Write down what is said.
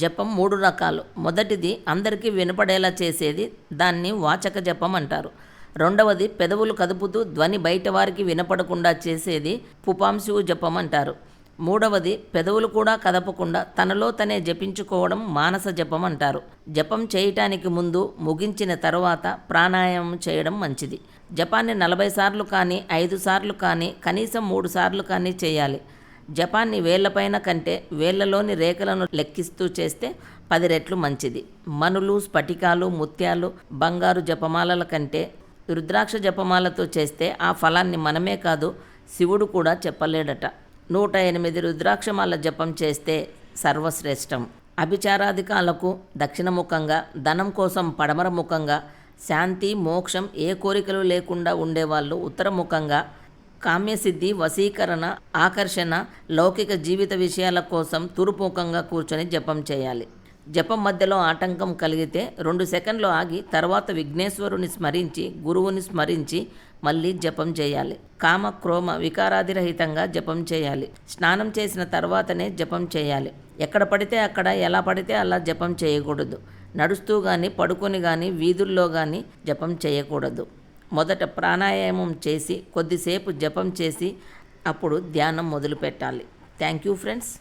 జపం 3 రకాలు. మొదటిది అందరికీ వినపడేలా చేసేది, దాన్ని వాచక జపం అంటారు. రెండవది పెదవులు కదుపుతూ ధ్వని బయటవారికి వినపడకుండా చేసేది పుపాంశు జపం అంటారు. మూడవది పెదవులు కూడా కదపకుండా తనలో తనే జపించుకోవడం మానస జపం అంటారు. జపం చేయటానికి ముందు, ముగించిన తర్వాత ప్రాణాయామం చేయడం మంచిది. జపాన్ని 40 సార్లు కానీ, 5 సార్లు కానీ, కనీసం 3 సార్లు కానీ చేయాలి. జపాన్ని వేళ్లపైన కంటే వేళ్లలోని రేఖలను లెక్కిస్తూ చేస్తే 10 రెట్లు మంచిది. మనులు, స్ఫటికాలు, ముత్యాలు, బంగారు జపమాలల కంటే రుద్రాక్ష జపమాలతో చేస్తే ఆ ఫలాన్ని మనమే కాదు, శివుడు కూడా చెప్పలేడట. 108 రుద్రాక్షమాల జపం చేస్తే సర్వశ్రేష్టం. అభిచారాధికాలకు దక్షిణముఖంగా, ధనం కోసం పడమర ముఖంగా, శాంతి, మోక్షం, ఏ కోరికలు లేకుండా ఉండేవాళ్ళు ఉత్తరముఖంగా, కామ్యసిద్ధి, వశీకరణ, ఆకర్షణ, లౌకిక జీవిత విషయాల కోసం తూర్పుముఖంగా కూర్చొని జపం చేయాలి. జపం మధ్యలో ఆటంకం కలిగితే 2 సెకండ్లు ఆగి తర్వాత విఘ్నేశ్వరుని స్మరించి, గురువుని స్మరించి మళ్ళీ జపం చేయాలి. కామ, క్రోమ వికారాదిరహితంగా జపం చేయాలి. స్నానం చేసిన తర్వాతనే జపం చేయాలి. ఎక్కడ పడితే అక్కడ, ఎలా పడితే అలా జపం చేయకూడదు. నడుస్తూ కానీ, పడుకొని కానీ, వీధుల్లో కానీ జపం చేయకూడదు. మొదట ప్రాణాయామం చేసి కొద్దిసేపు జపం చేసి అప్పుడు ధ్యానం మొదలుపెట్టాలి. Thank you friends.